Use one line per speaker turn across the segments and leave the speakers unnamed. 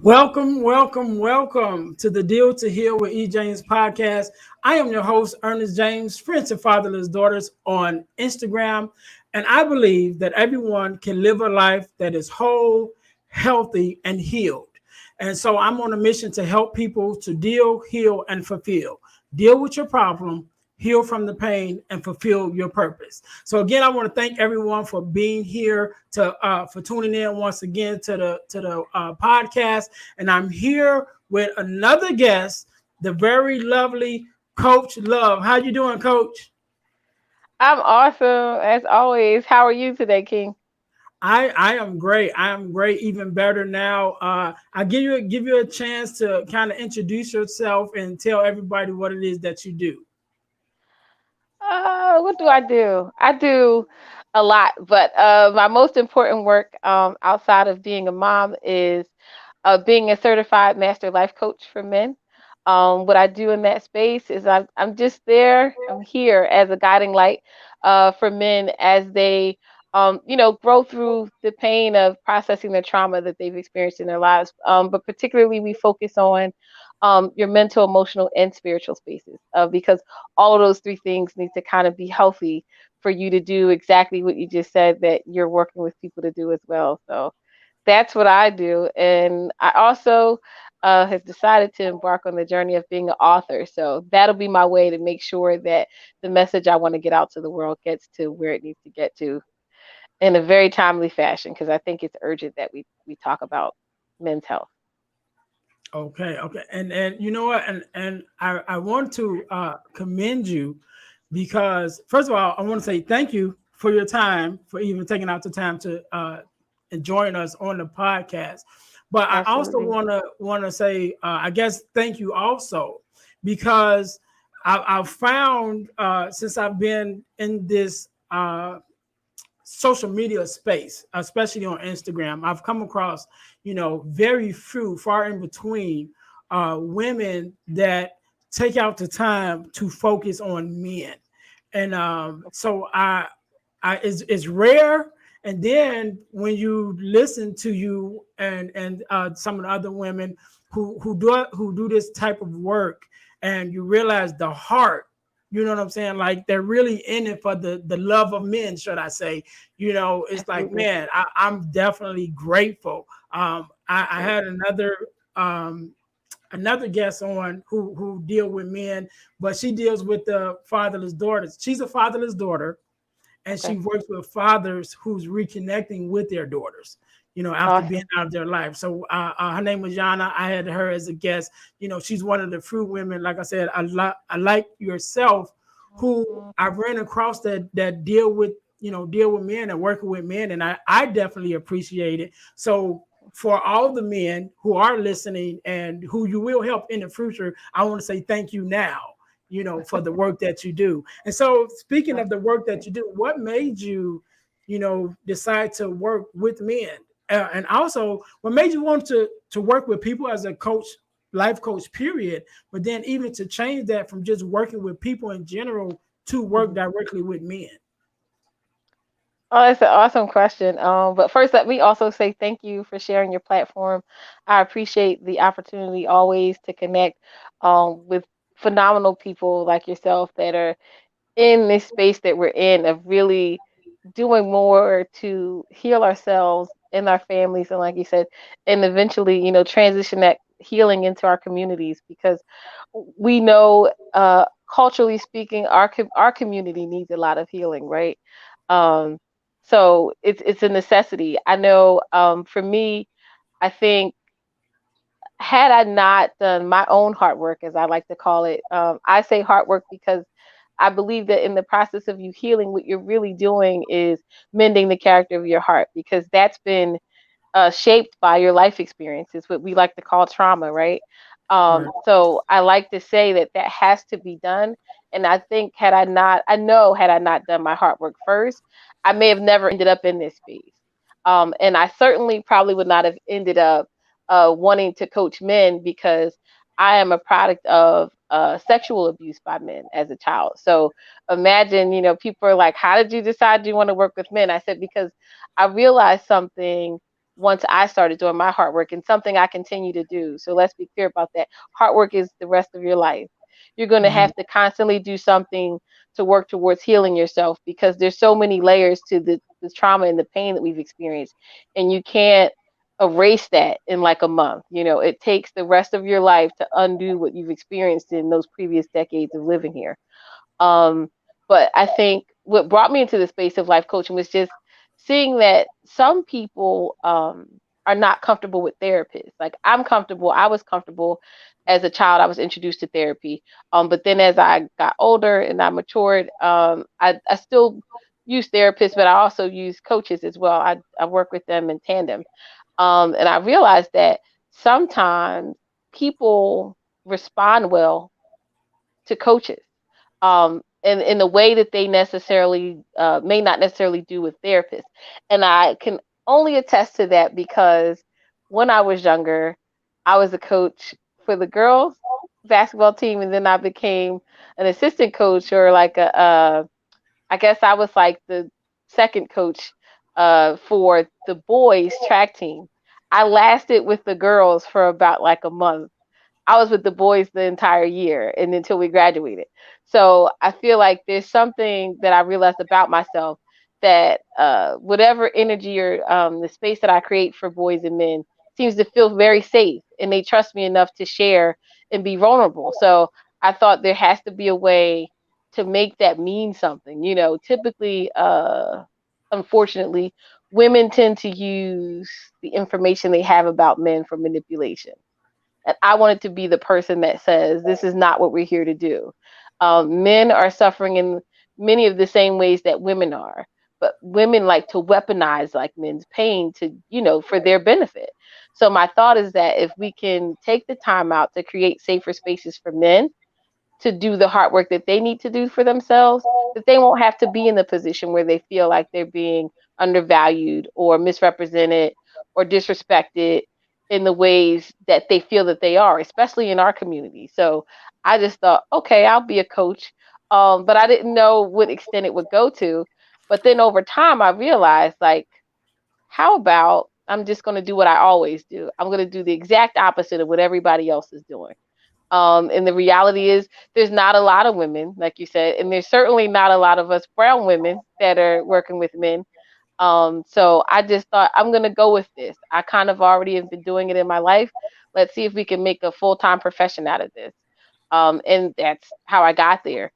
Welcome, welcome, welcome to the Deal to Heal with E. James podcast. I am your host, Earnest James, Friends and Fatherless Daughters on Instagram. And I believe that everyone can live a life that is whole, healthy, and healed. And so I'm on a mission to help people to deal, heal, and fulfill. Deal with your problem, heal from the pain, and fulfill your purpose. So again, I want to thank everyone for being here, to for tuning in once again to the podcast. And I'm here with another guest, the very lovely Coach Love. How you doing, Coach?
I'm awesome as always. How are you today, King?
I am great. I am great, even better now. I give you a chance to kind of introduce yourself and tell everybody what it is that you do.
What do? I do a lot, but my most important work outside of being a mom is being a certified master life coach for men. What I do in that space is I'm just there. I'm here as a guiding light for men as they grow through the pain of processing the trauma that they've experienced in their lives. But particularly, we focus on your mental, emotional, and spiritual spaces because all of those three things need to kind of be healthy for you to do exactly what you just said that you're working with people to do as well. So that's what I do. And I also have decided to embark on the journey of being an author. So that'll be my way to make sure that the message I want to get out to the world gets to where it needs to get to in a very timely fashion, because I think it's urgent that we talk about men's health.
Okay. And you know what? And I want to commend you because first of all, I want to say thank you for your time, for even taking out the time to and join us on the podcast. But I also
Absolutely.
want to say I guess thank you also because I've found since I've been in this social media space, especially on Instagram, I've come across, very few, far in between, women that take out the time to focus on men. And so it's rare. And then when you listen to you and some of the other women who do this type of work, and you realize the heart, you know what I'm saying? Like they're really in it for the love of men, should I say? It's like,
Absolutely.
man, I'm definitely grateful. I had
Absolutely.
um, another guest on who deal with men, but she deals with the fatherless daughters. She's a fatherless daughter, and she
Okay.
works with fathers who's reconnecting with their daughters, after being
Awesome.
out of their life. So her name was Yana. I had her as a guest. She's one of the few women, like I said, I like yourself, who
Mhm.
I ran across that deal with men and working with men, and I definitely appreciate it. So for all the men who are listening and who you will help in the future, I want to say thank you now, for the work that you do. And so, speaking of the work that you do, what made you, decide to work with men? And also, what made you want to work with people as a coach, life coach, period? But then even to change that from just working with people in general to work
Mhm.
directly with men.
Oh, that's an awesome question. But first, let me also say thank you for sharing your platform. I appreciate the opportunity always to connect with phenomenal people like yourself that are in this space that we're in of really doing more to heal ourselves and our families, and like you said, and eventually, transition that healing into our communities because we know, culturally speaking, our community needs a lot of healing, right? Um, so it's a necessity. I know, for me, I think had I not done my own hard work, as I like to call it, I say hard work because I believe that in the process of you healing, what you're really doing is mending the character of your heart because that's been shaped by your life experiences, what we like to call trauma, right?
Right.
So I like to say that that has to be done. And I think had I not done my hard work first, I may have never ended up in this space. And I certainly probably would not have ended up wanting to coach men because I am a product of sexual abuse by men as a child. So imagine, people are like, how did you decide you want to work with men? I said, because I realized something once I started doing my hard work, and something I continue to do. So let's be clear about that. Hard work is the rest of your life. You're going to
Mhm.
have to constantly do something to work towards healing yourself, because there's so many layers to the trauma and the pain that we've experienced, and you can't erase that in like a month. You know, it takes the rest of your life to undo what you've experienced in those previous decades of living here. Um, but I think what brought me into the space of life coaching was just seeing that some people are not comfortable with therapists. Like I'm comfortable, I was comfortable as a child. I was introduced to therapy. But then as I got older and I matured, I still use therapists, but I also use coaches as well. I work with them in tandem. And I realized that sometimes people respond well to coaches, in the way that they necessarily may not necessarily do with therapists. And I can only attest to that because when I was younger, I was a coach for the girls basketball team, and then I became an assistant coach, or like I guess I was like the second coach for the boys track team. I lasted with the girls for about like a month. I was with the boys the entire year and until we graduated. So I feel like there's something that I realized about myself, that whatever energy or the space that I create for boys and men seems to feel very safe, and they trust me enough to share and be vulnerable. So I thought there has to be a way to make that mean something. You know, typically, unfortunately, women tend to use the information they have about men for manipulation, and I wanted to be the person that says, this is not what we're here to do. Men are suffering in many of the same ways that women are, but women like to weaponize like men's pain to, you know, for their benefit. So my thought is that if we can take the time out to create safer spaces for men to do the hard work that they need to do for themselves, that they won't have to be in the position where they feel like they're being undervalued or misrepresented or disrespected in the ways that they feel that they are, especially in our community. So I just thought, okay, I'll be a coach. But I didn't know what extent it would go to. But then over time, I realized, like, how about I'm just going to do what I always do? I'm going to do the exact opposite of what everybody else is doing. And the reality is, there's not a lot of women, like you said, and there's certainly not a lot of us brown women that are working with men. So I just thought, I'm going to go with this. I kind of already have been doing it in my life. Let's see if we can make a full-time profession out of this. And that's how I got there.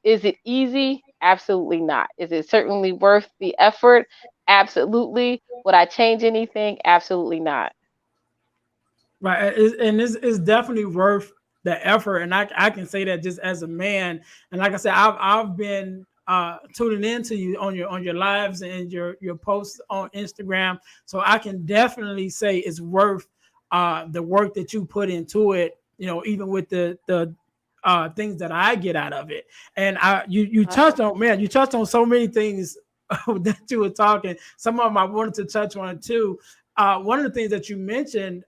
Is it easy? Absolutely not. Is it certainly worth the effort? Absolutely. Would I change anything? Absolutely not.
Right. And it's definitely worth the effort. And I can say that just as a man. And like I said, I've been tuning into you on your lives and your posts on Instagram. So I can definitely say it's worth the work that you put into it, you know, even with the things that I get out of it. And you touched
Awesome.
on, man, you touched on so many things that you were talking. Some of them I wanted to touch on too. One of the things that you mentioned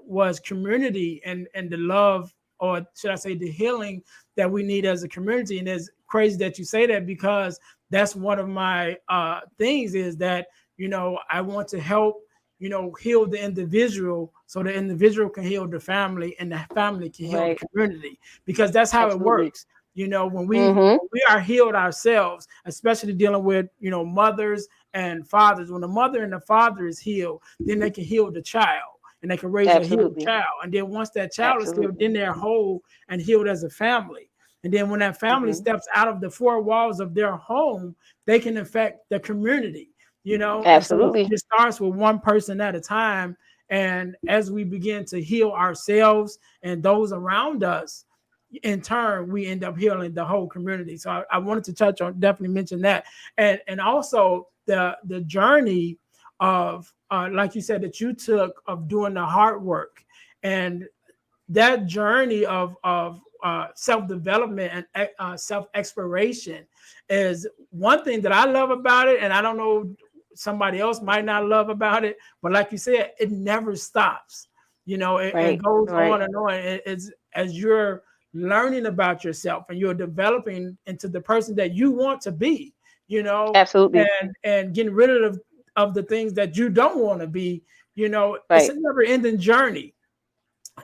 was community and the love, or should I say, the healing that we need as a community. And it's crazy that you say that, because that's one of my things, is that, you know, I want to help, you know, heal the individual so the individual can heal the family and the family can heal the
Right.
community, because that's how it
Absolutely.
works. You know, when
Mm-hmm.
we are healed ourselves, especially dealing with, you know, mothers and fathers. When the mother and the father is healed, then they can heal the child and they can raise a healed
Absolutely.
child. And then once that child is healed,
Absolutely.
then they're whole and healed as a family. And then when that family
Mm-hmm.
steps out of the four walls of their home, they can affect the community, you know. And so
Absolutely.
it starts with one person at a time. And as we begin to heal ourselves and those around us, in turn, we end up healing the whole community. So I wanted to touch on, definitely mention that, and also the journey of like you said, that you took of doing the hard work, and that journey of self development and self exploration is one thing that I love about it, and I don't know, somebody else might not love about it, but like you said, it never stops. You know, it
Right.
goes
Right.
on and on. It's as you're learning about yourself and you're developing into the person that you want to be. You know,
Absolutely.
and getting rid of of the things that you don't want to be. It's
Right.
a never ending journey,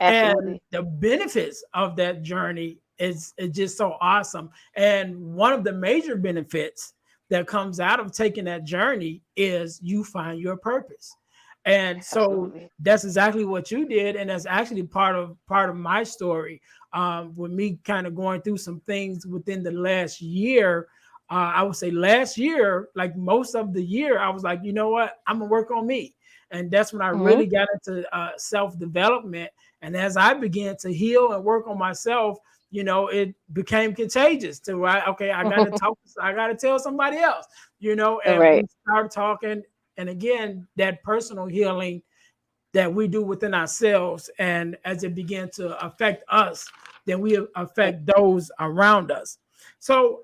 and
Absolutely.
the benefits of that journey is just so awesome. And one of the major benefits that comes out of taking that journey is you find your purpose. And so
Absolutely.
that's exactly what you did, and that's actually part of my story. With me kind of going through some things within the last year, I would say last year, like most of the year, I was like, you know what, I'm gonna work on me. And that's when I
Mm-hmm.
really got into self development. And as I began to heal and work on myself, it became contagious to where, okay, I got to talk, I got to tell somebody else, and we
Right.
start talking. And again, that personal healing that we do within ourselves, and as it began to affect us, then we
Right.
affect those around us. So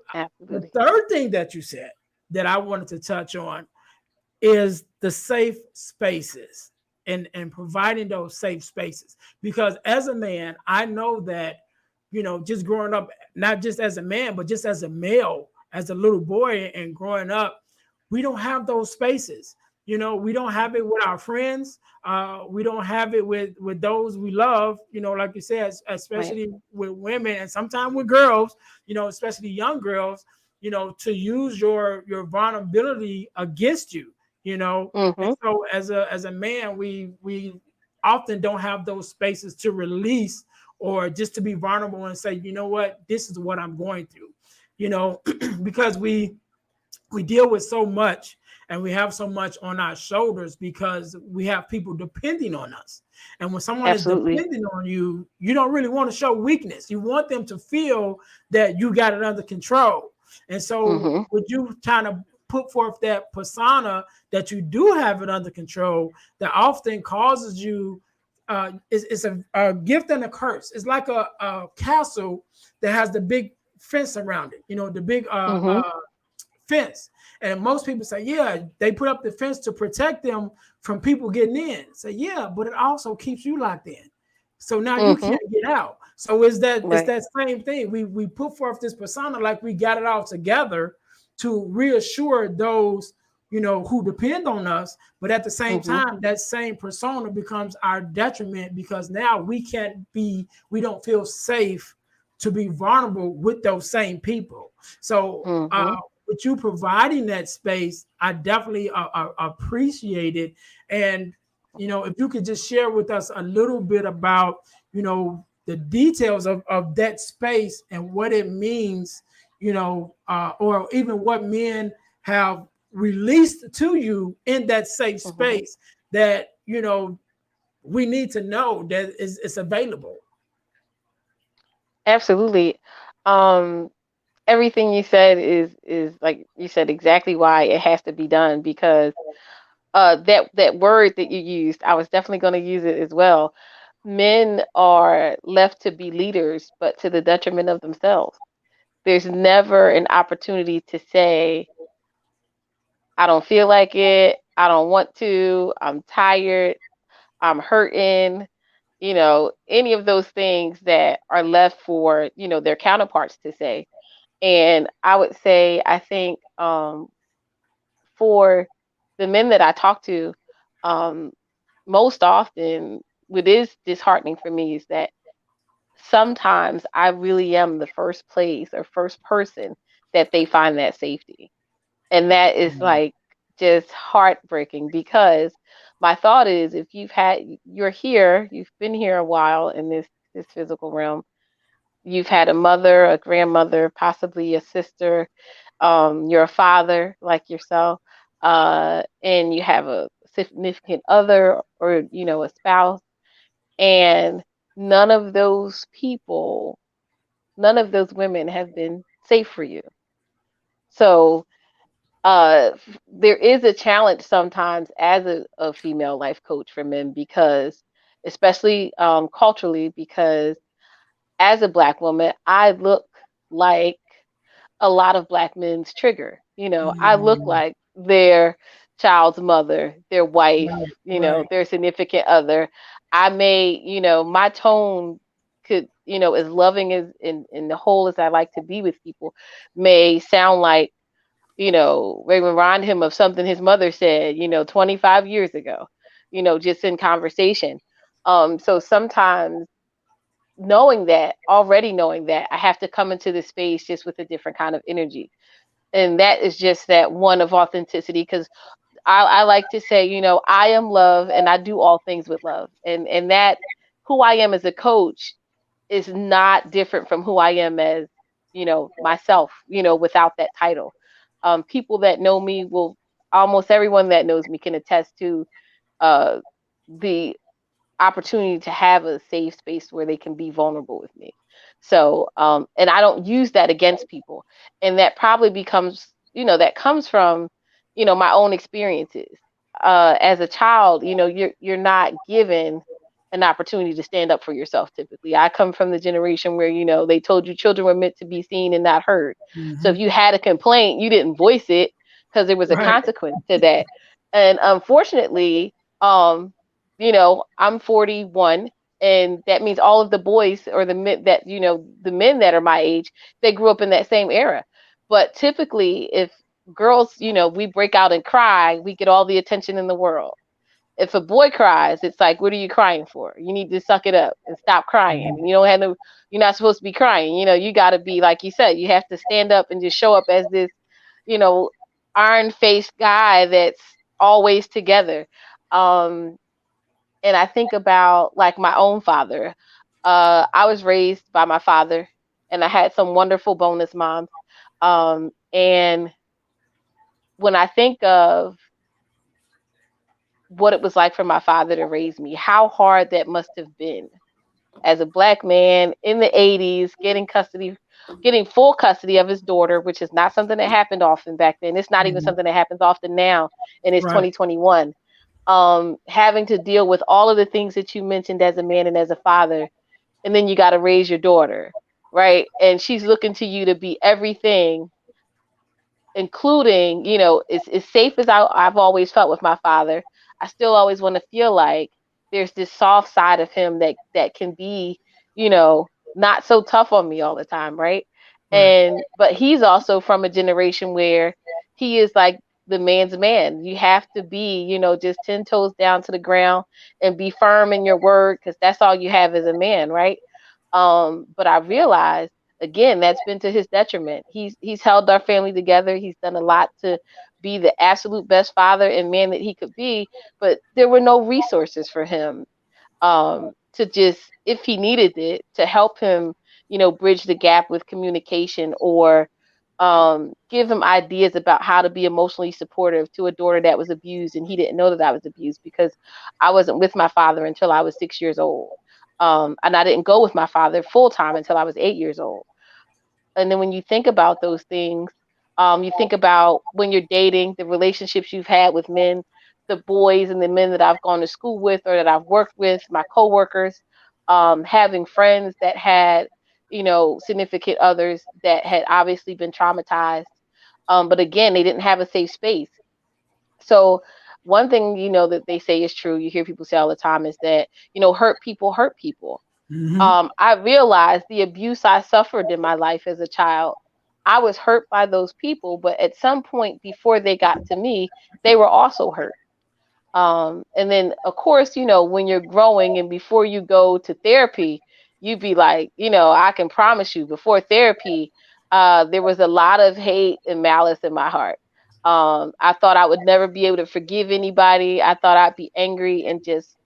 the
Absolutely.
third thing that you said that I wanted to touch on is the safe spaces, and providing those safe spaces. Because as a man, I know that, just growing up, not just as a man, but just as a male, as a little boy and growing up, we don't have those spaces. We don't have it with our friends. We don't have it with those we love. Like you said,
Right.
especially with women, and sometimes with girls. Especially young girls. To use your vulnerability against you. And
Mm-hmm.
so as a man, we often don't have those spaces to release, or just to be vulnerable and say, you know what, this is what I'm going through. you know because we deal with so much, and we have so much on our shoulders, because we have people depending on us. And when someone is
Absolutely.
depending on you, you don't really want to show weakness. You want them to feel that you got it under control. And so
Mm-hmm.
would you kind of put forth that persona that you do have it under control, that often causes you, it's a gift and a curse. It's like a castle that has the big fence around it, the big
Mm-hmm.
fence. And most people say, yeah, they put up the fence to protect them from people getting in. Say, yeah, but it also keeps you locked in. So now you
Mm-hmm.
can't get out. So it's
Right.
that same thing. We put forth this persona like we got it all together to reassure those, who depend on us. But at the same
Mm-hmm.
time, that same persona becomes our detriment, because now we don't feel safe to be vulnerable with those same people. So
Mm-hmm.
with you providing that space, I definitely appreciate it. And if you could just share with us a little bit about the details of that space and what it means, or even what men have released to you in that safe
Mm-hmm.
space, that we need to know that it's available.
Absolutely. Um, Everything you said is like you said exactly why it has to be done because that word that you used, I was definitely going to use it as well. Men are left to be leaders, but to the detriment of themselves. There's never an opportunity to say, I don't feel like it, I don't want to, I'm tired, I'm hurting, any of those things that are left for, their counterparts to say. And I would say, I think for the men that I talk to, um, most often, what is disheartening for me is that sometimes I really am the first place or first person that they find that safety. And that is like just heartbreaking because my thought is if you're here, you've been here a while in this physical realm, you've had a mother, a grandmother, possibly a sister, you're a father like yourself, and you have a significant other or a spouse, and none of those people, none of those women have been safe for you. So there is a challenge sometimes as a female life coach for men because, especially culturally, because as a black woman, I look like a lot of black men's trigger. I look
Mm,
like their child's mother, their wife,
right, right.
their significant other. I may, my tone could, as loving as in the whole as I like to be with people, may sound like, remind him of something his mother said, 25 years ago, just in conversation. So sometimes already knowing that, I have to come into this space just with a different kind of energy. And that is just that one of authenticity, because I like to say, I am love and I do all things with love. And that who I am as a coach is not different from who I am as, myself, without that title. People that know me almost everyone that knows me can attest to uh, the opportunity to have a safe space where they can be vulnerable with me. So, and I don't use that against people. And that probably becomes, that comes from, my own experiences. As a child, you're not given an opportunity to stand up for yourself typically. I come from the generation where, they told you children were meant to be seen and not heard. So
Mm-hmm.
if you had a complaint, you didn't voice it because there was a
Right.
consequence to that. And unfortunately, I'm 41, and that means all of the boys or the men that, the men that are my age, they grew up in that same era. But typically, if girls, we break out and cry, we get all the attention in the world. If a boy cries, it's like, what are you crying for? You need to suck it up and stop crying.
Mhm.
And you're not supposed to be crying. You got to be, like you said, you have to stand up and just show up as this, you know, iron faced guy that's always together. Um, and I think about like my own father. I was raised by my father, and I had some wonderful bonus moms. And when I think of what it was like for my father to raise me, how hard that must have been as a black man in the 80s, getting full custody of his daughter, which is not something that happened often back then. It's not even
Mhm.
something that happens often now, and it's
Right.
2021. Having to deal with all of the things that you mentioned as a man and as a father, and then you got to raise your daughter, right? And she's looking to you to be everything, including, as safe as I've always felt with my father. I still always want to feel like there's this soft side of him that can be, not so tough on me all the time, right?
Right.
But he's also from a generation where he is like the man's man. You have to be, just 10 toes down to the ground and be firm in your word, because that's all you have as a man, right? But I realized, again, that's been to his detriment. He's held our family together. He's done a lot to be the absolute best father and man that he could be, but there were no resources for him, to just, if he needed it, to help him, bridge the gap with communication, or give him ideas about how to be emotionally supportive to a daughter that was abused, and he didn't know that I was abused because I wasn't with my father until I was 6 years old. And I didn't go with my father full time until I was 8 years old. And then when you think about those things, you think about when you're dating, the relationships you've had with men, the boys and the men that I've gone to school with or that I've worked with, my coworkers, having friends that had, significant others that had obviously been traumatized. But again, they didn't have a safe space. So one thing, that they say is true, you hear people say all the time, is that, hurt people.
Hmm.
I realized the abuse I suffered in my life as a child. I was hurt by those people, but at some point before they got to me, they were also hurt. And then, of course, when you're growing and before you go to therapy, you'd be like, I can promise you, before therapy, there was a lot of hate and malice in my heart. I thought I would never be able to forgive anybody. I thought I'd be angry and just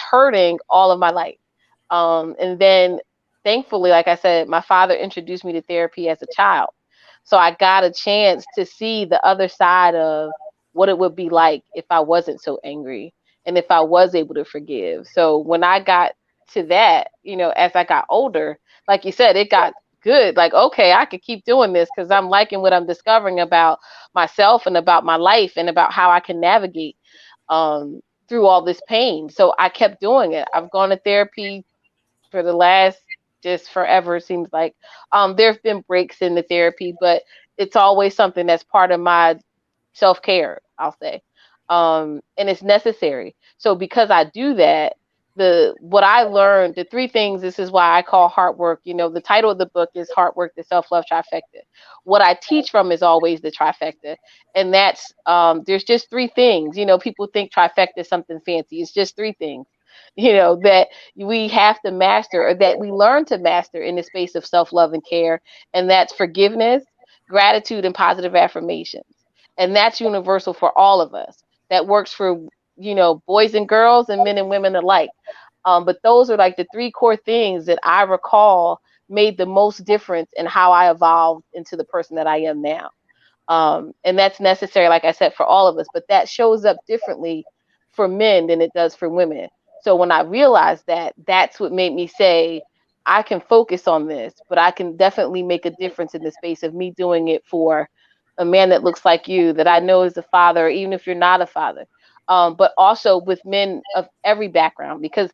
hurting all of my life. And then thankfully, like I said, my father introduced me to therapy as a child. So I got a chance to see the other side of what it would be like if I wasn't so angry and if I was able to forgive. So when I got to that, as I got older, like you said, it got good. Like, okay, I could keep doing this because I'm liking what I'm discovering about myself and about my life and about how I can navigate through all this pain. So I kept doing it. I've gone to therapy for the last, just forever, it seems like. There have been breaks in the therapy, but it's always something that's part of my self care, I'll say. And it's necessary. So because I do that, what I learned, the three things, this is why I call heart work. The title of the book is Heart Work, the Self-Love Trifecta. What I teach from is always the trifecta. And that's there's just three things. People think trifecta is something fancy. It's just three things, that we have to master, or that we learn to master in the space of self-love and care. And that's forgiveness, gratitude, and positive affirmations. And that's universal for all of us. That works for boys and girls and men and women alike. But those are like the three core things that I recall made the most difference in how I evolved into the person that I am now. And that's necessary, like I said, for all of us, but that shows up differently for men than it does for women. So when I realized that, that's what made me say, I can focus on this, but I can definitely make a difference in the space of me doing it for a man that looks like you, that I know is a father, even if you're not a father. But also with men of every background, because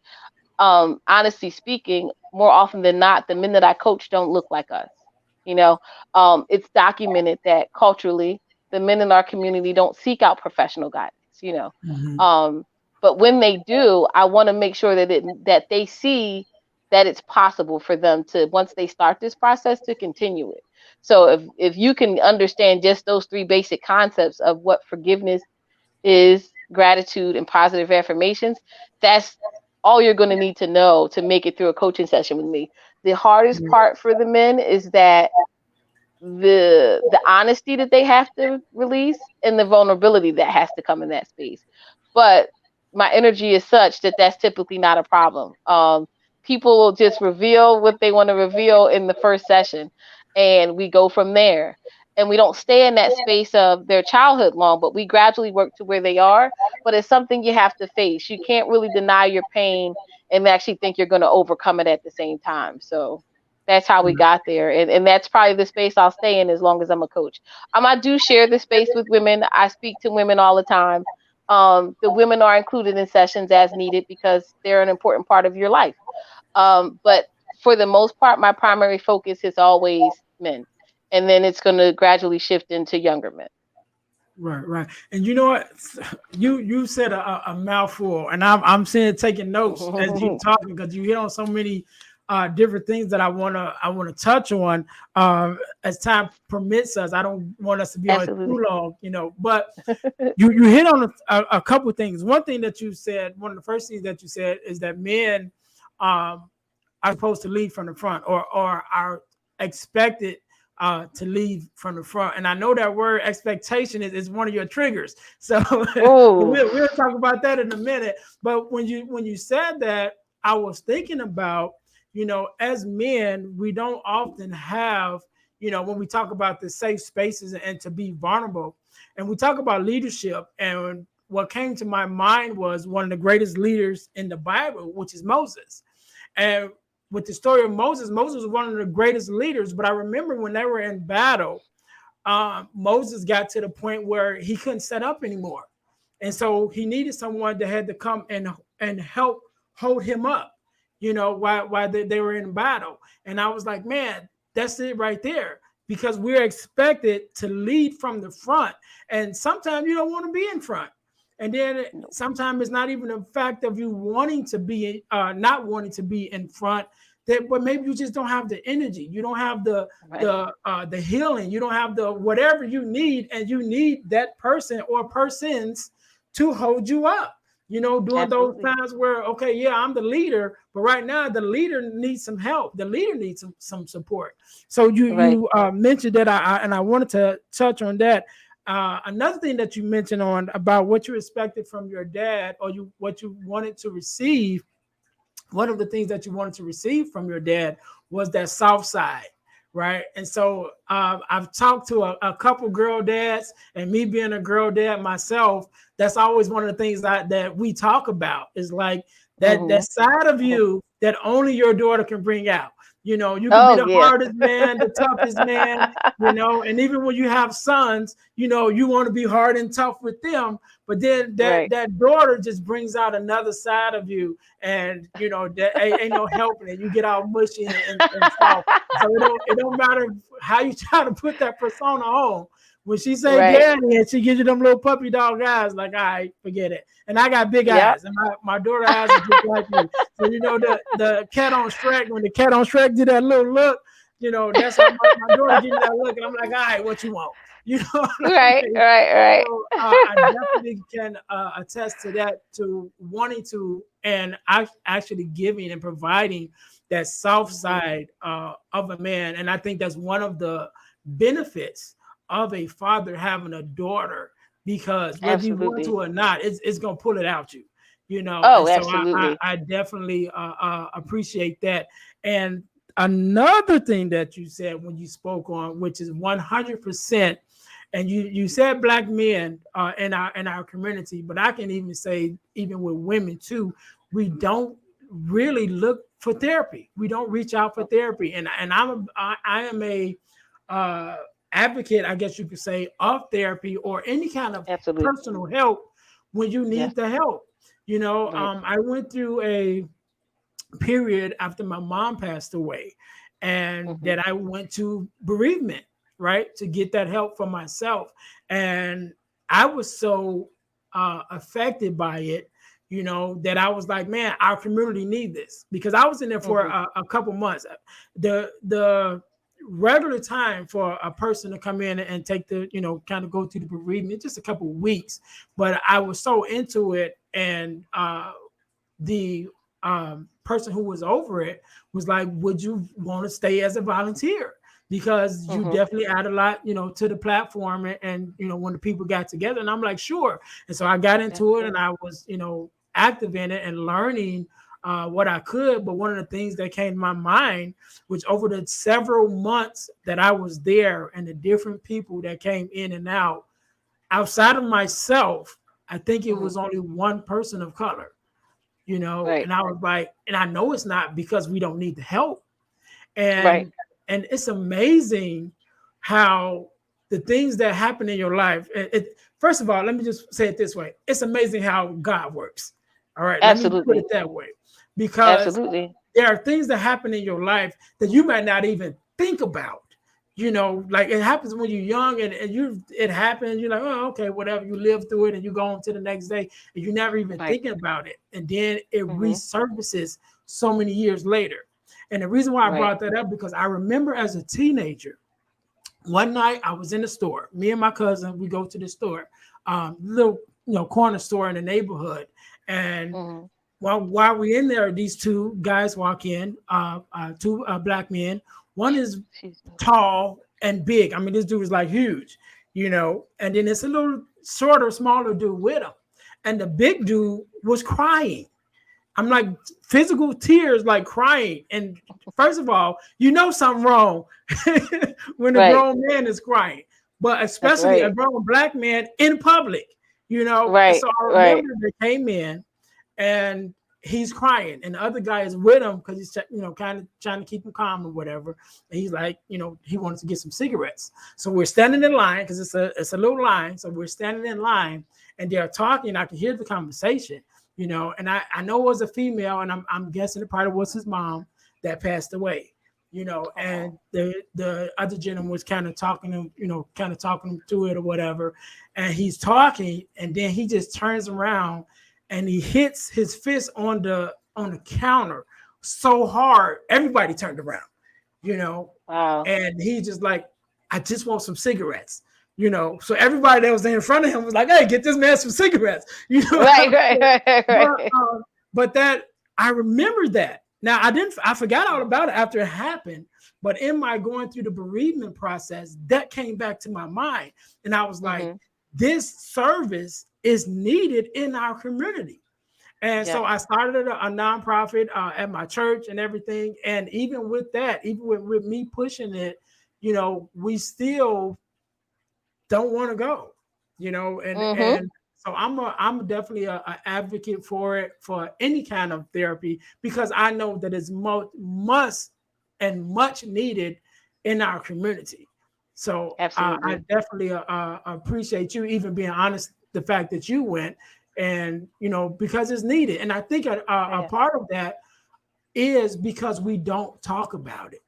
honestly speaking, more often than not, the men that I coach don't look like us. It's documented that culturally, the men in our community don't seek out professional guidance.
Mhm.
Um, but when they do, I want to make sure that they see that it's possible for them to, once they start this process, to continue it. So if you can understand just those three basic concepts of what forgiveness is, gratitude, and positive affirmations, that's all you're going to need to know to make it through a coaching session with me. The hardest part for the men is that the honesty that they have to release and the vulnerability that has to come in that space. But my energy is such that that's typically not a problem. People will just reveal what they want to reveal in the first session, and we go from there. And we don't stay in that space of their childhood long, but we gradually work to where they are. But it's something you have to face. You can't really deny your pain and actually think you're going to overcome it at the same time. So that's how we got there. And that's probably the space I'll stay in as long as I'm a coach. I do share the space with women. I speak to women all the time. The women are included in sessions as needed because they're an important part of your life. But for the most part, my primary focus is always men. And then it's going to gradually shift into younger men.
Right. And you know what? You said a mouthful, and I'm sitting taking notes as you talking, because you hit on so many different things that I wanna touch on as time permits us. I don't want us to be on it
Absolutely.
too long, But you hit on a couple of things. One thing that you said, one of the first things that you said, is that men are supposed to lead from the front, or are expected to lead from the front. And I know that word expectation is one of your triggers. So we'll talk about that in a minute. But when you said that, I was thinking about, as men, we don't often have, when we talk about the safe spaces and to be vulnerable, and we talk about leadership, and what came to my mind was one of the greatest leaders in the Bible, which is Moses. And with the story of Moses was one of the greatest leaders. But I remember when they were in battle, Moses got to the point where he couldn't set up anymore. And so he needed someone that had to come and help hold him up, while they were in battle. And I was like, man, that's it right there. Because we're expected to lead from the front. And sometimes you don't want to be in front. And then sometimes it's not even the fact of you wanting to be, not wanting to be in front, but maybe you just don't have the energy. You don't have the healing. You don't have the whatever you need, and you need that person or persons to hold you up. During those times where, okay, yeah, I'm the leader, but right now the leader needs some help. The leader needs some support. So you mentioned that, and I wanted to touch on that. Another thing that you mentioned on about what you expected from your dad, or what you wanted to receive. One of the things that you wanted to receive from your dad was that soft side, right? And so I've talked to a couple girl dads, and me being a girl dad myself, that's always one of the things that we talk about, is like that side of you that only your daughter can bring out. You can be the hardest man, the toughest man, and even when you have sons, you want to be hard and tough with them. But then that daughter just brings out another side of you, and that ain't no helping it. You get all mushy and soft. So it don't matter how you try to put that persona on. When she say
Right.
daddy and she gives you them little puppy dog eyes, like, all right, forget it. And I got big
Yep.
eyes, and my daughter eyes are just like you. So you know the cat on Shrek, when the cat on Shrek did that little look, you know, that's how my daughter gives me that look, and I'm like, all right, what you want? You know what I
Right.
mean?
Right. Right.
So I definitely can attest to that, to wanting to, and actually giving and providing that soft side of a man. And I think that's one of the benefits of a father having a daughter, because whether you want to
Absolutely.
or not, it's gonna pull it out you, you know. And
Oh,
so
absolutely.
I definitely appreciate that. And another thing that you said when you spoke on, which is 100%, and you said black men in our community, but I can even say even with women too, we don't really look for therapy. We don't reach out for therapy, and I am a advocate, I guess you could say, of therapy or any kind of
Absolutely.
personal help when you
Yes.
need the help. You know,
Right.
I went through a period after my mom passed away, and
Mm-hmm.
that I went to bereavement, right, to get that help for myself. And I was so affected by it, you know, that I was like, man, our community need this, because I was in there for
Mm-hmm.
a couple months. The regular time for a person to come in and take the, you know, kind of go through the bereavement, just a couple of weeks. But I was so into it, and the person who was over it was like, would you want to stay as a volunteer? Because you
Mm-hmm.
definitely add a lot, you know, to the platform. And you know, when the people got together, and I'm like, sure. And so I got
That's
into it, and
good.
I was, you know, active in it and learning what I could. But one of the things that came to my mind, which over the several months that I was there and the different people that came in and out, outside of myself, I think it
Mm-hmm.
was only one person of color, you know.
Right.
And I was like, and I know it's not because we don't need the help.
Right.
And it's amazing how the things that happen in your life, first of all, let me just say it this way: it's amazing how God works. All right, let me put it
Absolutely.
that way, because
Absolutely.
there are things that happen in your life that you might not even think about. You know, like it happens when you're young, and it happens, you're like, oh, okay, whatever, you live through it and you go on to the next day, and you're never even
Right.
thinking about it. And then it
Mm-hmm.
resurfaces so many years later. And the reason why I
Right.
brought that up, because I remember as a teenager, one night I was in the store. Me and my cousin, we go to the store, little, you know, corner store in the neighborhood. And
Mm-hmm.
while we're in there, these two guys walk in, two black men. One is
Excuse me.
tall and big. I mean, this dude is like huge, you know. And then it's a little shorter, smaller dude with him. And the big dude was crying. I'm like, physical tears, like crying. And first of all, you know something wrong when a
Right.
grown man is crying, but
That's
especially a
right.
grown black man in public, you know. And
Right.
so I
Right.
remember they came in, and he's crying, and the other guy is with him because he's, you know, kind of trying to keep him calm or whatever. And he's like, you know, he wanted to get some cigarettes. So we're standing in line, because it's a little line. So we're standing in line, and they're talking. I can hear the conversation, you know, and I know it was a female, and I'm guessing it probably was his mom that passed away, you know.
Oh.
And the other gentleman was kind of talking him, you know, kind of talking him through it or whatever. And he's talking, and then he just turns around and he hits his fist on the counter so hard, everybody turned around, you know.
Wow.
And he just like, I just want some cigarettes, you know. So everybody that was in front of him was like, hey, get this man some cigarettes, you know what
Right.
I'm
Right.
saying?
Right.
But
Right.
that, I remember that. Now I forgot all about it after it happened, but in my going through the bereavement process, that came back to my mind, and I was like,
Mm-hmm.
this service is needed in our community. And so
Yes.
I started a nonprofit at my church and everything. And even with that, even with me pushing it, you know, we still don't want to go, you know.
Mm-hmm.
And so I'm definitely a advocate for it, for any kind of therapy, because I know that it's must and much needed in our community. So I
Absolutely.
definitely appreciate you even being honest, the fact that you went, and you know, because it's needed. And I think a
Yeah.
part of that is because we don't talk about it,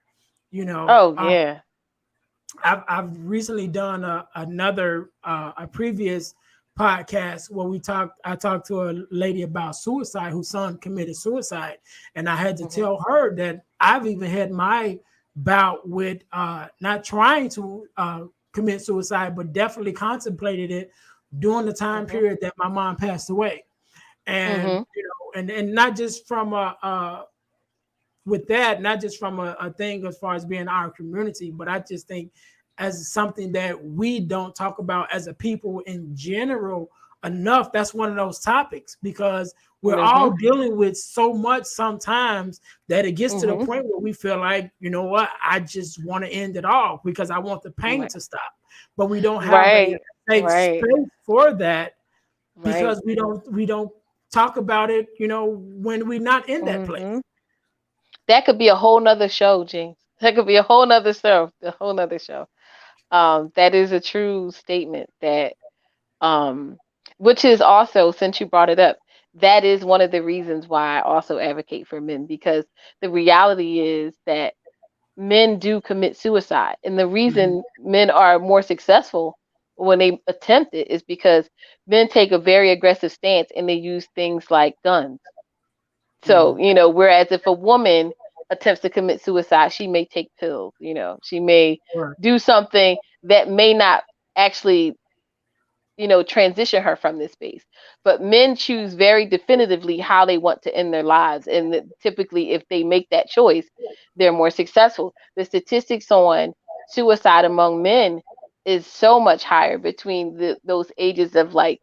you know.
Oh yeah.
I've recently done a previous podcast where I talked to a lady about suicide whose son committed suicide, and I had to
Mhm.
tell her that I've even had my bout with not trying to commit suicide, but definitely contemplated it during the time
Mhm.
period that my mom passed away. And
Mhm.
and not just from a with that, not just from a thing as far as being our community, but I just think as something that we don't talk about as a people in general enough. That's one of those topics because we're all
Mhm.
dealing with so much sometimes that it gets to the
Mhm.
point where we feel like, you know what, I just want to end it all because I want the pain
Right.
to stop. But we don't have a
Right.
safe
Right.
space for that
Right.
because we don't talk about it, when we're not in that place.
Mhm. That could be a whole nother show, James. That could be a whole nother show. A whole nother show. That is a true statement that um which is also, since you brought it up, that is one of the reasons why I also advocate for men, because the reality is that men do commit suicide. And the
Mhm,
reason men are more successful when they attempt it is because men take a very aggressive stance and they use things like guns. So,
mhm,
whereas if a woman attempts to commit suicide, she may take pills, she may
right.
do something that may not actually, transition her from this space. But men choose very definitively how they want to end their lives. And typically, if they make that choice, they're more successful. The statistics on suicide among men is so much higher between those ages of, like,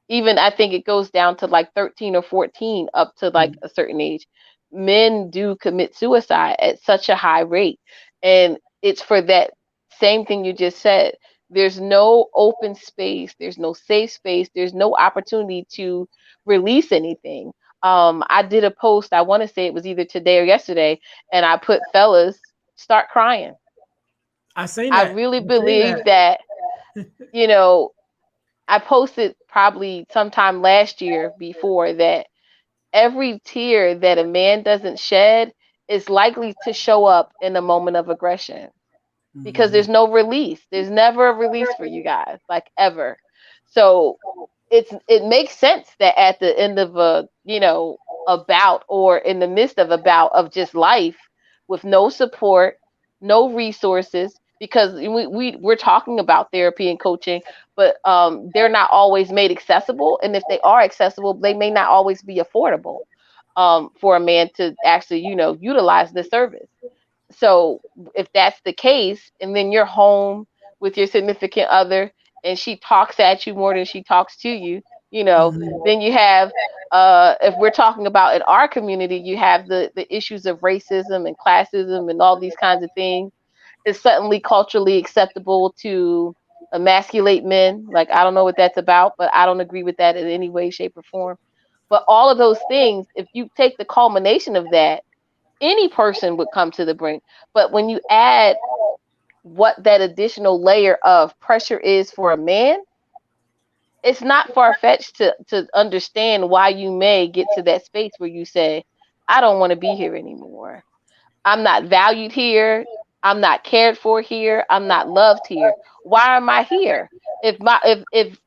even I think it goes down to like 13 or 14 up to like
Mhm,
a certain age. Men do commit suicide at such a high rate. And it's for that same thing you just said. There's no open space, there's no safe space, there's no opportunity to release anything. I did a post, I want to say it was either today or yesterday, and I put, fellas, start crying.
I seen
I
that.
really
I seen that.
believe that, you know, I posted probably sometime last year before that every tear that a man doesn't shed is likely to show up in a moment of aggression, because
Mhm,
there's no release. There's never a release for you guys, like, ever. So it makes sense that at the end of a bout, or in the midst of a bout of just life, with no support, no resources, because we're talking about therapy and coaching, but they're not always made accessible, and if they are accessible, they may not always be affordable, for a man to actually utilize the service. So if that's the case, and then you're home with your significant other, and she talks at you more than she talks to you,
mhm,
then you have, if we're talking about in our community, you have the issues of racism and classism and all these kinds of things. It's suddenly culturally acceptable to emasculate men. Like, I don't know what that's about, but I don't agree with that in any way, shape, or form. But all of those things, if you take the culmination of that, any person would come to the brink. But when you add what that additional layer of pressure is for a man, it's not far fetched to understand why you may get to that space where you say, I don't want to be here anymore. I'm not valued here. I'm not cared for here. I'm not loved here. Why am I here? If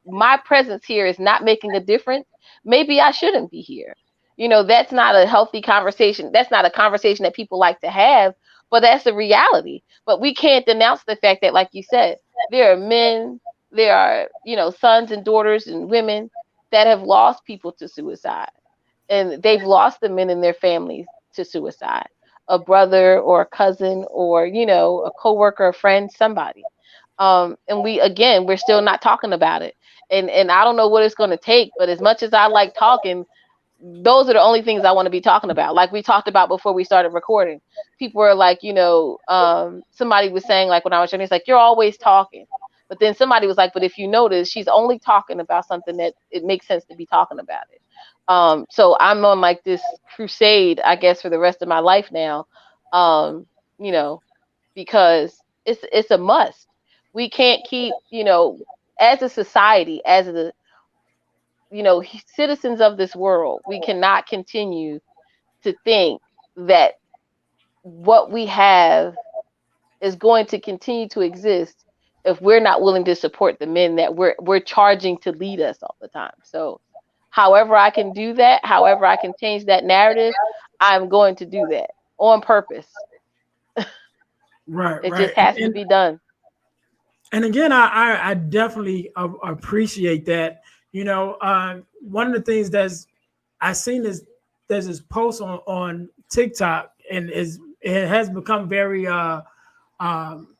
my presence here is not making a difference, maybe I shouldn't be here. That's not a healthy conversation. That's not a conversation that people like to have, but that's the reality. But we can't denounce the fact that, like you said, there are men, there are, sons and daughters and women that have lost people to suicide, and they've lost the men in their families to suicide, a brother or a cousin, or a coworker, a friend, somebody. And we're still not talking about it. And I don't know what it's going to take, but as much as I like talking, those are the only things I want to be talking about. Like we talked about before we started recording. People are like, somebody was saying, like, when I was younger, it's like, you're always talking. But then somebody was like, but if you notice, she's only talking about something that it makes sense to be talking about it. So I'm on like this crusade, I guess, for the rest of my life now. Um, you know, because it's a must. We can't keep, as a society, as the citizens of this world, we cannot continue to think that what we have is going to continue to exist if we're not willing to support the men that we're charging to lead us all the time. So however I can do that, however I can change that narrative, I'm going to do that on purpose.
Right,
It
right.
just has to be done.
And again, I definitely appreciate that. One of the things that's I seen is there's this post on TikTok, and it has become very um,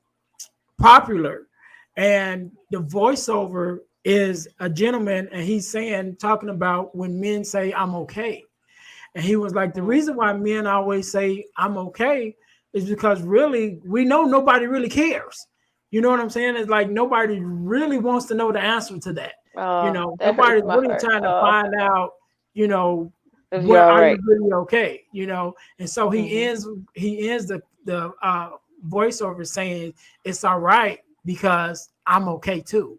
popular, and the voiceover is a gentleman, and he's saying, talking about when men say I'm okay, and he was like, the
Mm.
reason why men always say I'm okay is because really we know nobody really cares. You know what I'm saying? It's like nobody really wants to know the answer to that.
Oh, that hurts
Nobody's
my
really
heart.
trying to
Oh,
find out,
if you're
what
all
are you
right.
really okay? And so
Hmm.
he ends the voiceover saying it's all right because I'm okay too.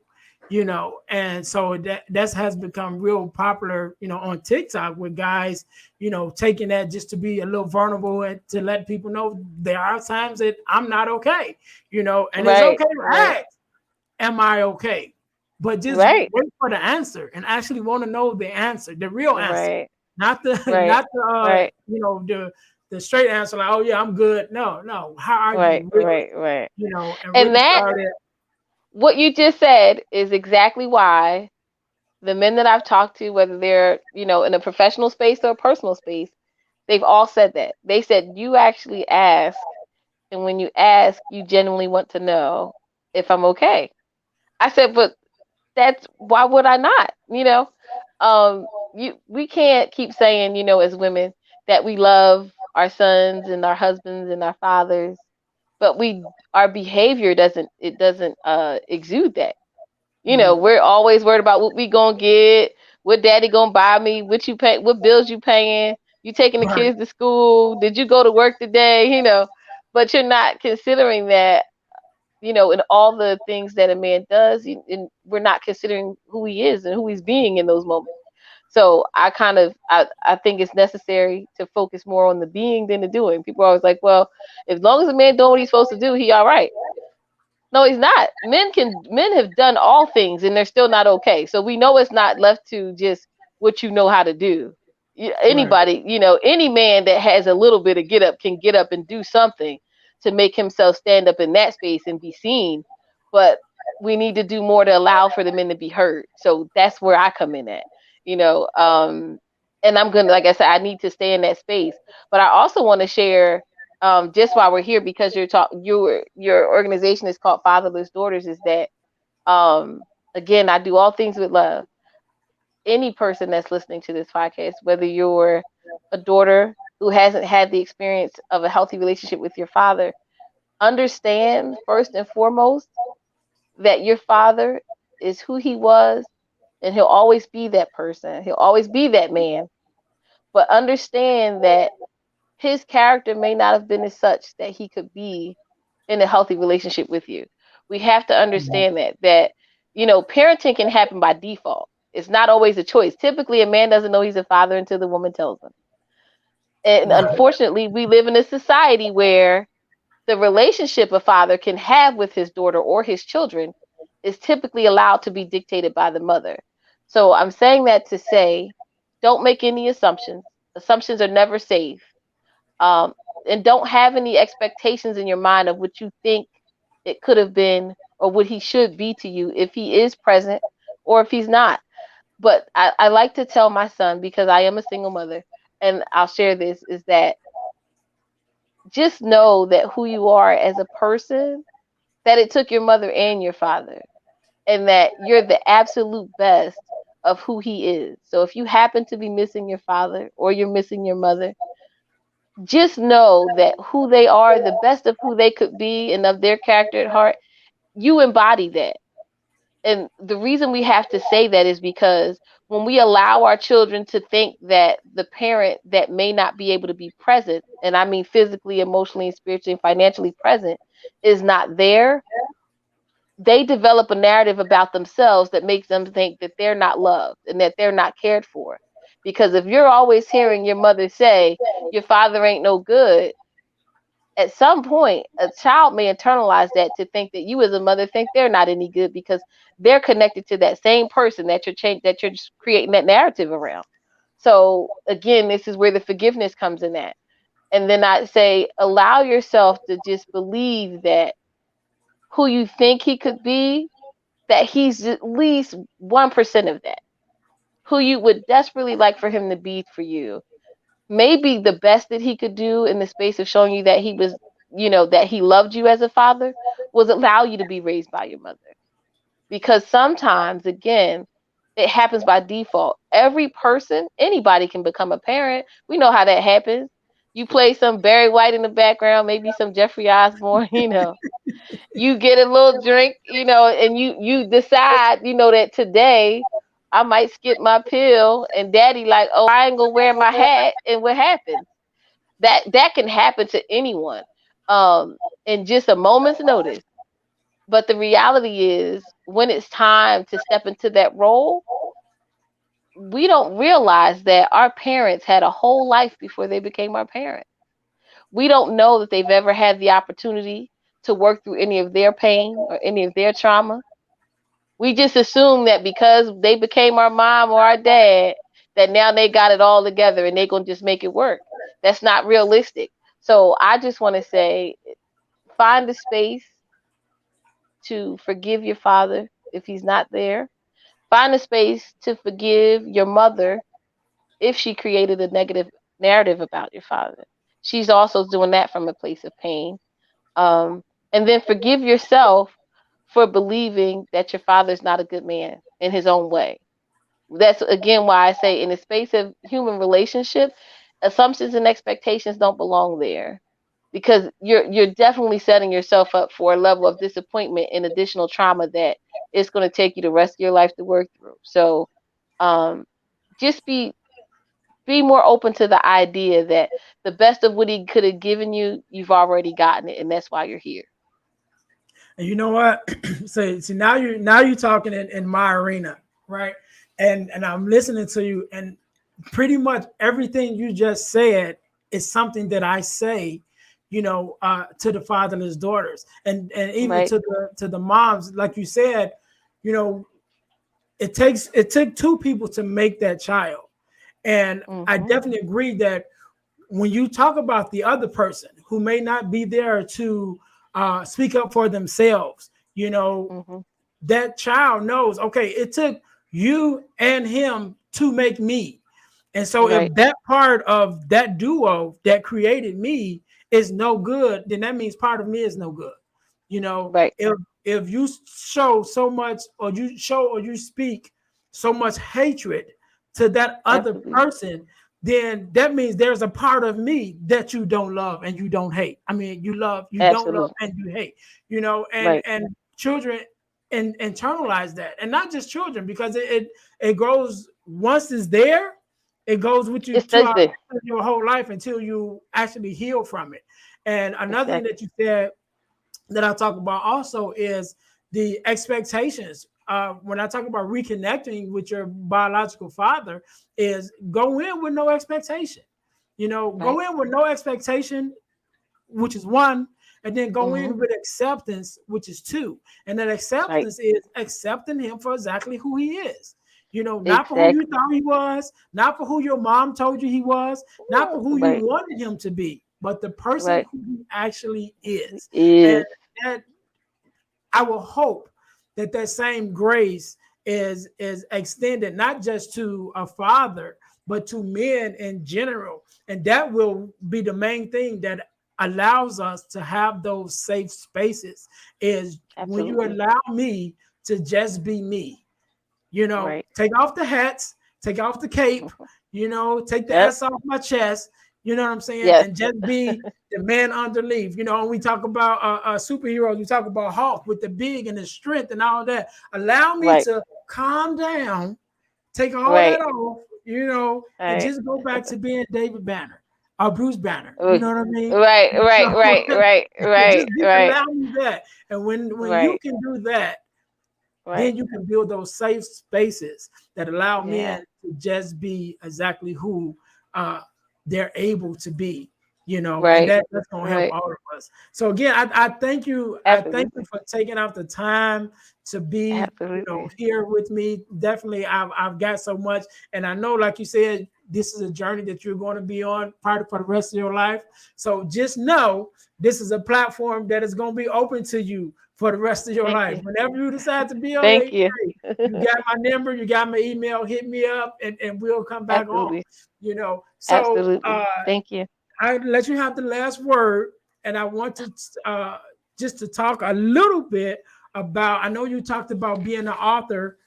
And so that has become real popular, on TikTok, with guys, taking that just to be a little vulnerable and to let people know there are times that I'm not okay, and it's
Right,
okay to
right,
ask, am I okay? But just
right,
wait for the answer and actually want to know the answer, the real answer,
right,
not the
right,
not the
right,
the straight answer, like, oh yeah, I'm good. No, no. How are
right,
you really?
right, right.
And
And
really
that,
started.
what you just said is exactly why the men that I've talked to, whether they're, in a professional space or a personal space, they've all said that. They said, you actually ask, and when you ask, you genuinely want to know if I'm okay. I said, but that's why would I not? Um, we can't keep saying, as women, that we love our sons and our husbands and our fathers, but our behavior doesn't exude that.
Mhm.
We're always worried about what we gonna get, what daddy gonna buy me, what you pay, what bills you paying, you taking the
Right,
kids to school, did you go to work today, but you're not considering that, in all the things that a man does, and we're not considering who he is and who he's being in those moments. So I think it's necessary to focus more on the being than the doing. People are always like, well, as long as a man doing what he's supposed to do, he all right. No, he's not. Men have done all things and they're still not okay. So we know it's not left to just what you know how to do.
right,
Anybody, any man that has a little bit of get up can get up and do something to make himself stand up in that space and be seen. But we need to do more to allow for the men to be heard. So that's where I come in at, you know. And I'm gonna, like I said, I need to stay in that space. But I also want to share, just while we're here, because your organization is called Fatherless Daughters, is that, um, again, I do all things with love. Any person that's listening to this podcast, whether you're a daughter who hasn't had the experience of a healthy relationship with your father, understand first and foremost that your father is who he was, and he'll always be that person. He'll always be that man. But understand that his character may not have been as such that he could be in a healthy relationship with you. We have to
mhm,
understand that parenting can happen by default. It's not always a choice. Typically, a man doesn't know he's a father until the woman tells him. And
right,
unfortunately, we live in a society where the relationship a father can have with his daughter or his children is typically allowed to be dictated by the mother. So I'm saying that to say, don't make any assumptions. Assumptions are never safe. um, and don't have any expectations in your mind of what you think it could have been or what he should be to you if he is present or if he's not. But I like to tell my son, because I am a single mother, and I'll share this, is that just know that who you are as a person, that it took your mother and your father, and that you're the absolute best of who he is. So if you happen to be missing your father or you're missing your mother, just know that who they are, the best of who they could be and of their character at heart, you embody that. And the reason we have to say that is because when we allow our children to think that the parent that may not be able to be present, and I mean physically, emotionally, spiritually, and financially present, is not there, they develop a narrative about themselves that makes them think that they're not loved and that they're not cared for. Because if you're always hearing your mother say, your father ain't no good, at some point, a child may internalize that to think that you as a mother think they're not any good because they're connected to that same person that you're just creating that narrative around. So again, this is where the forgiveness comes in at. And then I say, allow yourself to just believe that who you think he could be, that he's at least 1% of that. Who you would desperately like for him to be for you. Maybe the best that he could do in the space of showing you that he was, that he loved you as a father was allow you to be raised by your mother. Because sometimes, again, it happens by default. Every person, anybody can become a parent. We know how that happens. You play some Barry White in the background, maybe some Jeffrey Osborne, you get a little drink, and you decide, that today I might skip my pill, and daddy like, oh, I ain't gonna wear my hat, and what happens? That can happen to anyone, in just a moment's notice. But the reality is, when it's time to step into that role, we don't realize that our parents had a whole life before they became our parents. We don't know that they've ever had the opportunity to work through any of their pain or any of their trauma. We just assume that because they became our mom or our dad, that now they got it all together and they're going to just make it work. That's not realistic. So I just want to say, find a space to forgive your father if he's not there. Find a space to forgive your mother if she created a negative narrative about your father. She's also doing that from a place of pain. And then forgive yourself for believing that your father is not a good man in his own way. That's again why I say, in the space of human relationship, assumptions and expectations don't belong there, because you're definitely setting yourself up for a level of disappointment and additional trauma that it's going to take you the rest of your life to work through. So um, just be more open to the idea that the best of what he could have given you, you've already gotten it, and that's why you're here.
And you know what? So now you're talking in my arena, right? And I'm listening to you, and pretty much everything you just said is something that I say, to the fatherless daughters, and even
Right.
to the moms, like you said, you know, it took two people to make that child, and I
Mhm.
definitely agree that when you talk about the other person who may not be there to speak up for themselves,
Mhm.
that child knows, okay, it took you and him to make me. And so
Right.
if that part of that duo that created me is no good, then that means part of me is no good. You know,
Right.
if you show so much, or you show or you speak so much hatred to that other
Absolutely.
person, then that means there's a part of me that you don't love and you don't hate. I mean, you don't love
Absolutely.
and you hate, and
Right.
children internalize that, and not just children, because it grows once it's there, it goes with you
It stays there.
your whole life until you actually heal from it. And another thing that
Exactly.
you said that I talk about also is the expectations. When I talk about reconnecting with your biological father, is go in with no expectation.
Right.
Go in with no expectation, which is one, and then go
Mhm.
in with acceptance, which is two. And that
Right.
acceptance is accepting him for exactly who he is. Not for who you
Exactly.
thought he was, not for who your mom told you he was, not for who you
Right.
wanted him to be, but the person
Right.
who he actually is. And
Is.
that, I will hope that that same grace is extended not just to a father, but to men in general, and that will be the main thing that allows us to have those safe spaces, is when you
Absolutely.
allow me to just be me.
Right.
Take off the hats, take off the cape,
Mhm.
take the
Yep.
S off my chest, you know what I'm saying?
Yes.
And just be the man underneath. When we talk about superheroes, we talk about Hulk with the big and the strength and all that. Allow me
Right.
to calm down, take all that
Right.
off, and
Right.
just go back to being David Banner or Bruce Banner. You
Okay.
know what I mean?
Right.
So
Right. Right. Right. Right.
just
Right.
allow me that. And when you
Right.
can do that,
Right.
then you can build those safe spaces that allow
Yeah.
men to just be exactly who uh, they're able to be. and
Right.
that's going to help
Right.
all of us. So again, I thank you. I thank you
Absolutely.
for taking out the time to be,
Absolutely.
here with me. Definitely, I've got so much, and I know, like you said, this is a journey that you're going to be on part for the rest of your life. So just know this is a platform that is going to be open to you for the rest of your
Thank
life.
you.
Whenever you decide to be on here,
Thank you.
hey, you got my number, you got my email, hit me up, and we'll come back on.
Absolutely.
So
Absolutely. Thank you.
I let you have the last word, and I want to just to talk a little bit about. I know you talked about being an author,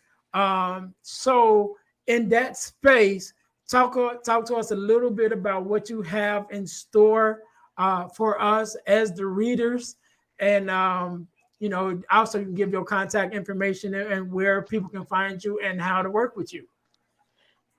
so in that space, talk to us a little bit about what you have in store for us as the readers, and also you can give your contact information and where people can find you and how to work with you.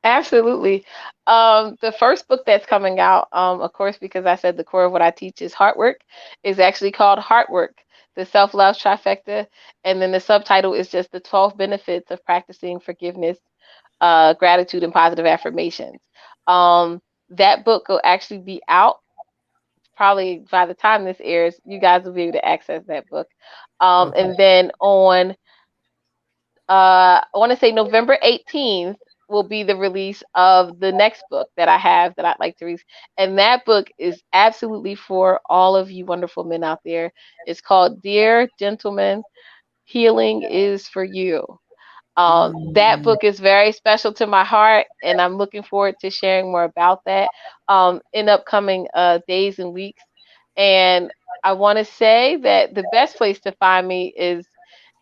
Absolutely. The first book that's coming out, of course, because I said the core of what I teach is HEARTWORK, is actually called HEARTWORK, the self-love trifecta. And then the subtitle is just the 12 benefits of practicing forgiveness, gratitude, and positive affirmations. That book will actually be out probably by the time this airs. You guys will be able to access that book.
Okay.
And then on I want to say November 18th will be the release of the next book that I have that I'd like to read. And that book is absolutely for all of you wonderful men out there. It's called Dear Gentlemen, Healing is for You. That
Mm,
book is very special to my heart, and I'm looking forward to sharing more about that in upcoming days and weeks. And I want to say that the best place to find me is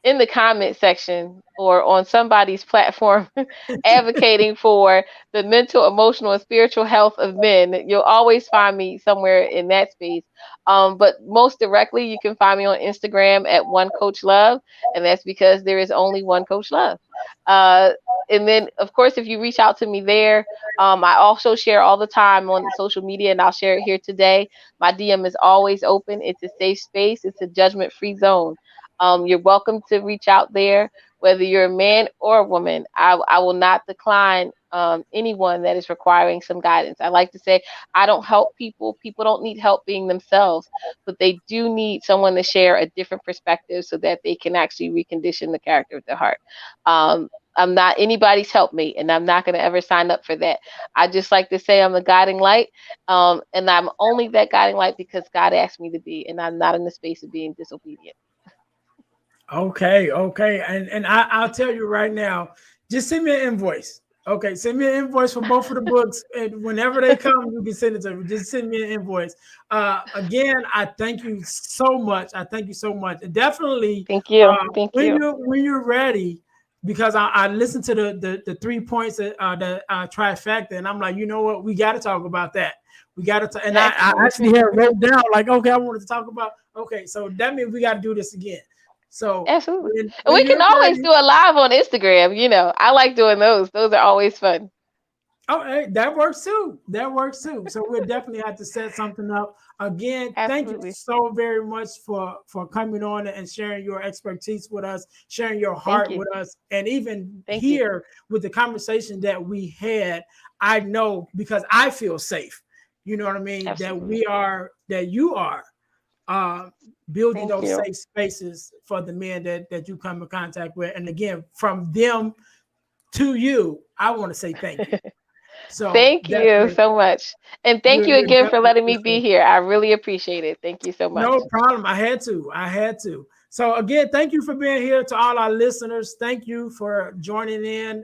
in the comment section or on somebody's platform advocating for the mental, emotional, and spiritual health of men. You'll always find me somewhere in that space. But most directly, you can find me on Instagram at One Coach Love, and that's because there is only one Coach Love. Uh, and then, of course, if you reach out to me there, I also share all the time on social media, and I'll share it here today. My DM is always open. It's a safe space. It's a judgment-free zone. You're welcome to reach out there, whether you're a man or a woman. I will not decline anyone that is requiring some guidance. I like to say I don't help people. People don't need help being themselves, but they do need someone to share a different perspective so that they can actually recondition the character of their heart. I'm not anybody's helpmate, and I'm not going to ever sign up for that. I just like to say I'm a guiding light, and I'm only that guiding light because God asked me to be, and I'm not in the space of being disobedient.
okay, okay. And I'll tell you right now, just send me an invoice. Okay, send me an invoice for both of the books. And whenever they come, you can send it to me. Just send me an invoice. Again, I thank you so much. I thank you so much. And definitely
Thank you. Thank you.
when you're ready, because I listened to the 3 points that the trifecta, and I'm like, you know what, we got to talk about that. We got to, and I
Absolutely.
actually had wrote down like, okay, I wanted to talk about. Okay, so that means we got to do this again. So
Absolutely. And
when
we can
you're
always
ready,
do a live on Instagram. I like doing those. Those are always fun.
oh, hey, that works too. That works too. So we'll definitely have to set something up. Again, thank you
Absolutely.
so very much for coming on and sharing your expertise with us, sharing your
Thank
heart
you.
with us, and even
Thank you.
here with the conversation that we had. I know because I feel safe. You know what I mean?
Absolutely.
That you are uh, building
Thank
those
you.
safe spaces for the men that you come in contact with. And again, from them to you, I want to say thank you. So
Thank you
definitely,
so much. And thank you
you're
again for
definitely
letting me be
appreciated.
here. I really appreciate it. Thank you so much.
No problem. I had to. I had to. So again, thank you for being here. To all our listeners, thank you for joining in,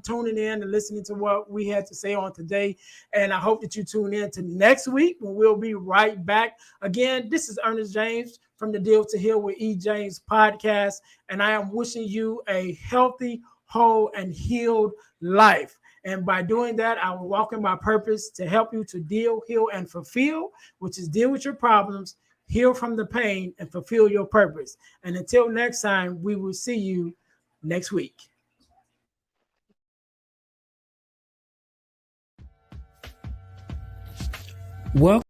tuning in and listening to what we had to say on today. And I hope that you tune in to next week when we'll be right back. Again, this is Earnest James from the Deal to Heal with E. James podcast. And I am wishing you a healthy, whole, and healed life. And by doing that, I will walk in my purpose to help you to deal, heal, and fulfill, which is deal with your problems, heal from the pain, and fulfill your purpose. And until next time, we will see you next week. Welcome.